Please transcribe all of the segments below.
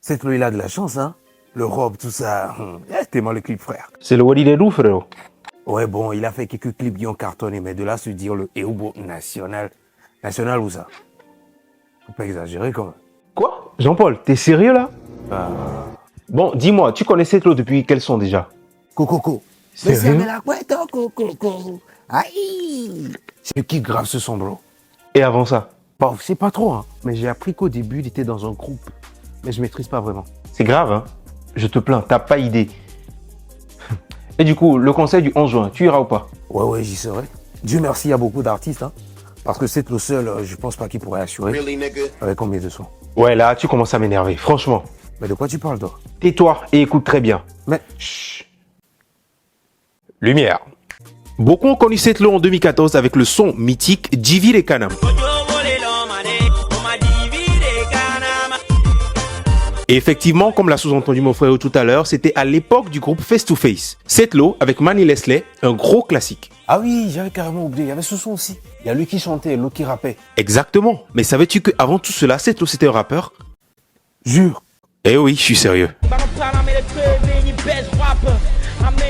Cette il a de la chance, hein. L'Europe, tout ça. T'es mal le clip, frère. C'est le Wally des loups, frérot. Ouais, bon, il a fait quelques clips qui ont cartonné, mais de là se dire le héros national. National où ça? Faut pas exagérer quand même. Quoi? Jean-Paul, t'es sérieux là? Bon, dis-moi, tu connais cette eau depuis quel son déjà? Coco. Sérieux? Mais c'est la couette, Coco. Aïe! Je kiffe grave ce son, bro. Et avant ça? Bon, c'est pas trop, hein. Mais j'ai appris qu'au début, il était dans un groupe. Mais je maîtrise pas vraiment. C'est grave, hein? Je te plains, t'as pas idée. Et du coup, le concert du 11 juin, tu iras ou pas? Ouais, j'y serai. Dieu merci, il y a beaucoup d'artistes, hein. Parce que c'est le seul, je pense pas qu'il pourrait assurer. Really, nigga? Avec combien de sons? Ouais, là, tu commences à m'énerver, franchement. Mais de quoi tu parles, toi? Tais-toi et écoute très bien. Mais... Chut. Lumière. Beaucoup ont connu cette en 2014 avec le son mythique Djivil et Kanam. Et effectivement, comme l'a sous-entendu mon frère tout à l'heure, c'était à l'époque du groupe Face to Face. Cette avec Manny Leslie, un gros classique. Ah oui, j'avais carrément oublié, il y avait ce son aussi. Il y a lui qui chantait, l'autre qui rappait. Exactement. Mais savais-tu qu'avant tout cela, cette c'était un rappeur? Jure. Eh oui, je suis sérieux.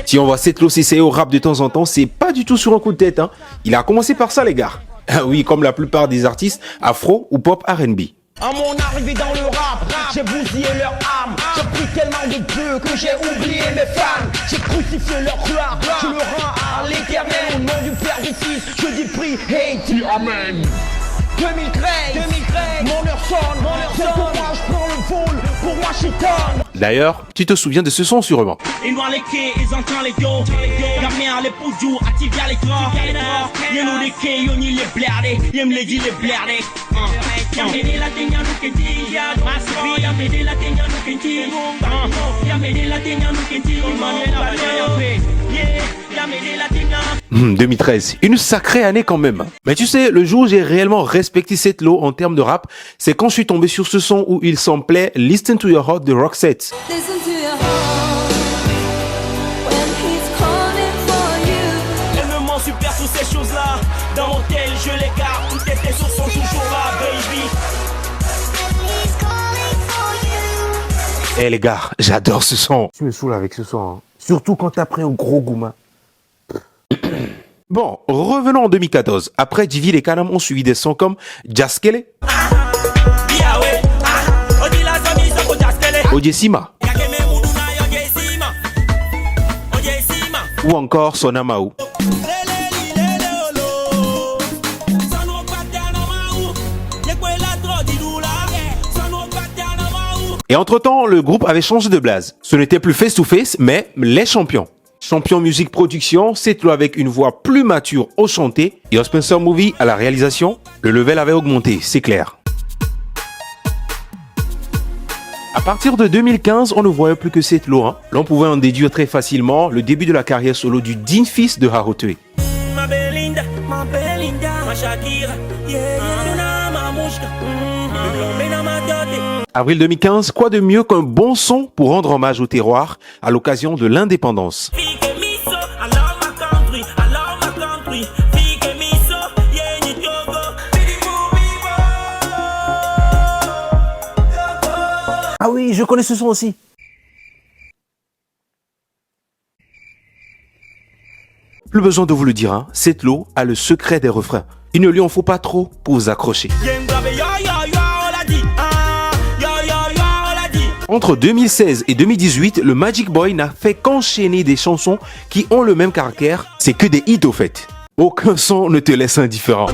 Si on voit Setlo s'essayer au rap de temps en temps, c'est pas du tout sur un coup de tête, hein. Il a commencé par ça, les gars. Ah oui, comme la plupart des artistes afro ou pop R&B. À mon arrivée dans le rap, j'ai bousillé leur âme. J'ai pris tellement de peu que j'ai oublié mes fans. J'ai crucifié leur gloire, je le rends à l'éternel. Au nom du Père du Fils, je dis prie, hey, tu amen. 2013, mon heure sonne, c'est pour moi je prends le vol, pour moi je tonne. D'ailleurs, tu te souviens de ce son sûrement. Ils voient les quais, ils entendent les dos. Gamin, les poujous, active bien les grands. Y'a nous les quais, y'a ni les blerdés. Y'a me les dit les blerdés. Y'a m'aider la teigne, nous kenti. Y'a m'aider la teigne, nous kenti. Y'a m'aider la teigne, nous kenti. Y'a m'aider la teigne. 2013, une sacrée année quand même. Mais tu sais, le jour où j'ai réellement respecté Setlo en termes de rap, c'est quand je suis tombé sur ce son où il samplait Listen to Your Heart de Roxette. Listen to your heart when he's calling for you. Elle me ment super toutes ces choses-là. Dans mon tel, je les garde. Toutes tes sons sont toujours là, baby. He's calling for you. Eh les gars, j'adore ce son. Tu me saoules avec ce son, hein. Surtout quand t'as pris un gros gouma. Bon, revenons en 2014. Après, Djivil et Kanam ont suivi des sons comme Jaskele, Ojesima ou encore Sonamaou. Et entre-temps, le groupe avait changé de blase. Ce n'était plus Face to Face, mais Les Champions. Champion musique production, Setlo avec une voix plus mature au chanté et Spencer Movie à la réalisation. Le level avait augmenté, c'est clair. À partir de 2015, on ne voyait plus que Setlo, hein. L'on pouvait en déduire très facilement le début de la carrière solo du digne fils de Harotoé. Ma Belinda, ma Shakira, ma mouchka, Avril 2015, quoi de mieux qu'un bon son pour rendre hommage au terroir à l'occasion de l'indépendance. Ah oui, je connais ce son aussi. Plus besoin de vous le dire, hein, Setlo a le secret des refrains. Il ne lui en faut pas trop pour vous accrocher. Entre 2016 et 2018, le Magic Boy n'a fait qu'enchaîner des chansons qui ont le même caractère. C'est que des hits au fait. Aucun son ne te laisse indifférent.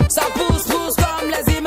Ça pousse comme les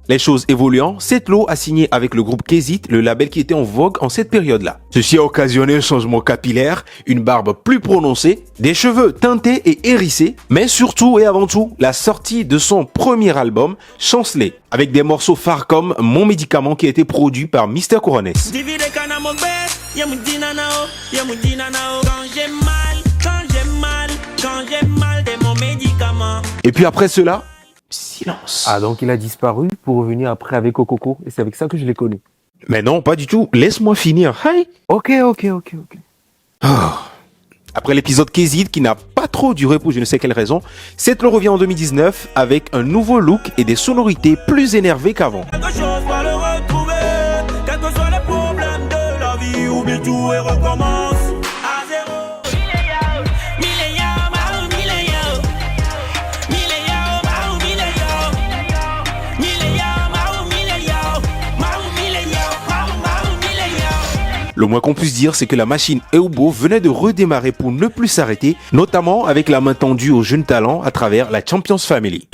Les choses évoluant, Setlo a signé avec le groupe Kezit, le label qui était en vogue en cette période-là. Ceci a occasionné un changement capillaire, une barbe plus prononcée, des cheveux teintés et hérissés, mais surtout et avant tout, la sortie de son premier album, Chanceler, avec des morceaux phares comme Mon Médicament qui a été produit par Mr. Corones. Et puis après cela, silence. Ah, donc il a disparu pour revenir après avec Okoko. Et c'est avec ça que je l'ai connu. Mais non, pas du tout. Laisse-moi finir. Hi. Ok. Après l'épisode Kezid qui n'a pas trop duré pour je ne sais quelle raison, Setlo revient en 2019 avec un nouveau look et des sonorités plus énervées qu'avant. Quelque chose va le retrouver, quels que soient les problèmes de la vie, oublie tout et recommence à zéro. Le moins qu'on puisse dire, c'est que la machine Eubo venait de redémarrer pour ne plus s'arrêter, notamment avec la main tendue aux jeunes talents à travers la Champions Family.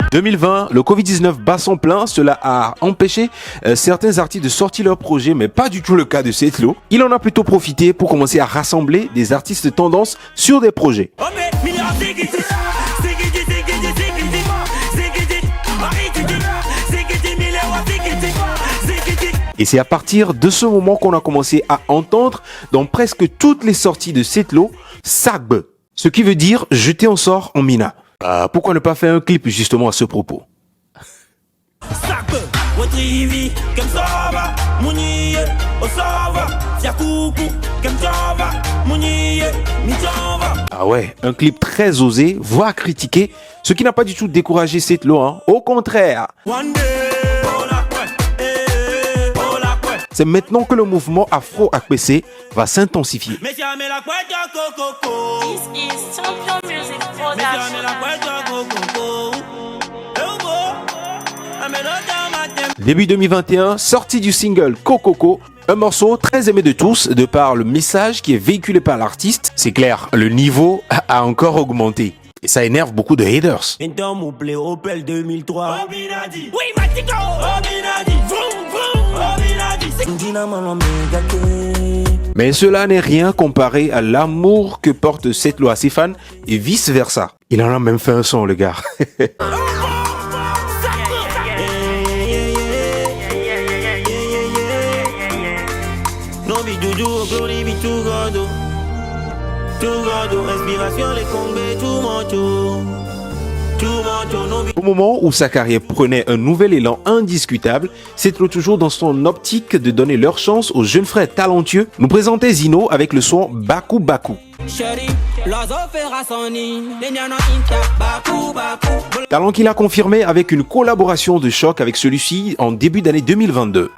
En 2020, le Covid-19 bat son plein, cela a empêché certains artistes de sortir leurs projets, mais pas du tout le cas de Setlo. Il en a plutôt profité pour commencer à rassembler des artistes de tendance sur des projets. Et c'est à partir de ce moment qu'on a commencé à entendre dans presque toutes les sorties de Setlo, Sagbe, ce qui veut dire jeter en sort en mina. Pourquoi ne pas faire un clip justement à ce propos? Ah ouais, un clip très osé, voire critiqué, ce qui n'a pas du tout découragé Setlo, hein. Au contraire. C'est maintenant que le mouvement afro-APC va s'intensifier. Début 2021, sortie du single Kokoko, un morceau très aimé de tous de par le message qui est véhiculé par l'artiste. C'est clair, le niveau a encore augmenté. Et ça énerve beaucoup de haters. Mais cela n'est rien comparé à l'amour que porte Setlo à ses fans et vice versa. Il en a même fait un son, le gars. Au moment où sa carrière prenait un nouvel élan indiscutable, Setlo, toujours dans son optique de donner leur chance aux jeunes frères talentueux, nous présentait Zino avec le son Baku Baku. Talent qu'il a confirmé avec une collaboration de choc avec celui-ci en début d'année 2022.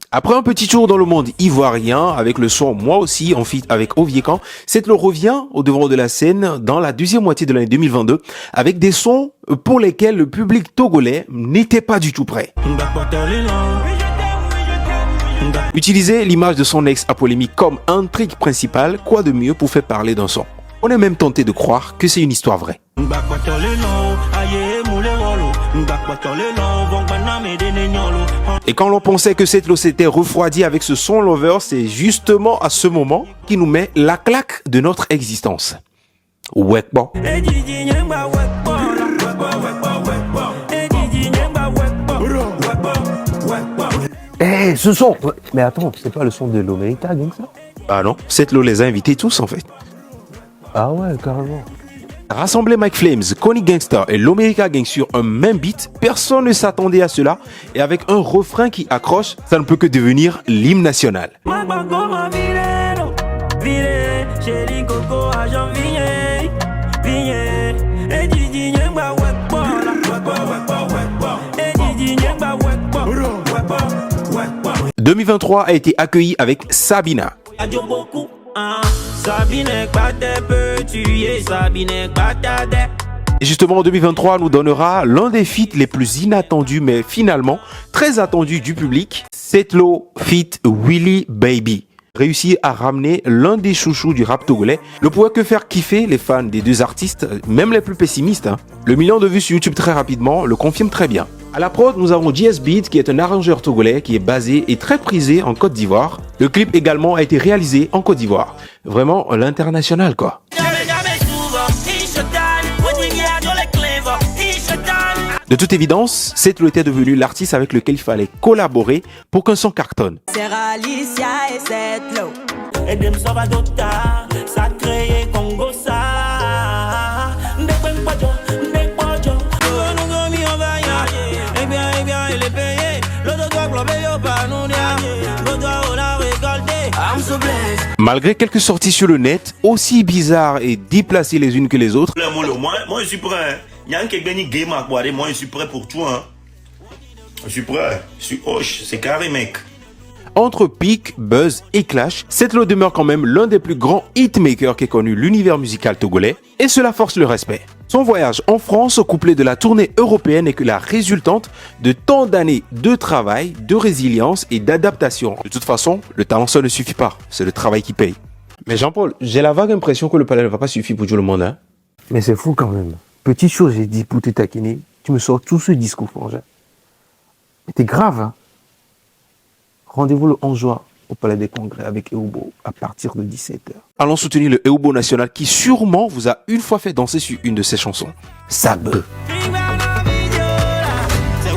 Après un petit tour dans le monde ivoirien avec le son Moi aussi en feat avec Oviekan, Setlo revient au devant de la scène dans la deuxième moitié de l'année 2022 avec des sons pour lesquels le public togolais n'était pas du tout prêt. Utiliser l'image de son ex à polémique comme intrigue principale, quoi de mieux pour faire parler d'un son? On est même tenté de croire que c'est une histoire vraie. Et quand l'on pensait que Setlo s'était refroidi avec ce son Lover, c'est justement à ce moment qu'il nous met la claque de notre existence. Wekbo. Eh, ce son. Mais attends, c'est pas le son de l'Omerita, donc ça? Ah non, Setlo les a invités tous en fait. Ah ouais, carrément. Rassembler Mike Flames, Connie Gangster et l'Omerica Gang sur un même beat, personne ne s'attendait à cela et avec un refrain qui accroche, ça ne peut que devenir l'hymne national. « 2023 a été accueilli avec Sabina. Et justement, en 2023 nous donnera l'un des feats les plus inattendus, mais finalement très attendus du public, Setlo feat Willy Baby. Réussi à ramener l'un des chouchous du rap togolais, ne pouvait que faire kiffer les fans des deux artistes, même les plus pessimistes. Le million de vues sur YouTube très rapidement le confirme très bien. À la prod, nous avons JS Beat qui est un arrangeur togolais qui est basé et très prisé en Côte d'Ivoire. Le clip également a été réalisé en Côte d'Ivoire. Vraiment l'international quoi. De toute évidence, Setlo était devenu l'artiste avec lequel il fallait collaborer pour qu'un son cartonne. C'est Alicia et Setlo. Malgré quelques sorties sur le net, aussi bizarres et déplacées les unes que les autres, moi je suis prêt. Il y a un qui gagne game à boire, moi je suis prêt pour toi. Hein. Je suis prêt, je suis hoche, c'est carré mec. entre pic, buzz et clash, Setlo demeure quand même l'un des plus grands hitmakers qu'ait connu l'univers musical togolais, et cela force le respect. Son voyage en France, couplé de la tournée européenne, est que la résultante de tant d'années de travail, de résilience et d'adaptation. De toute façon, le talent seul ne suffit pas, c'est le travail qui paye. Mais Jean-Paul, j'ai la vague impression que le palais ne va pas suffire pour tout le monde, hein. Mais c'est fou quand même. Petite chose, j'ai dit pour te taquiner, tu me sors tout ce discours, frangin. Mais t'es grave, hein. Rendez-vous le 11 juin au Palais des Congrès avec Eubo à partir de 17h. Allons soutenir le Eubo National qui sûrement vous a une fois fait danser sur une de ses chansons. Sab. C'est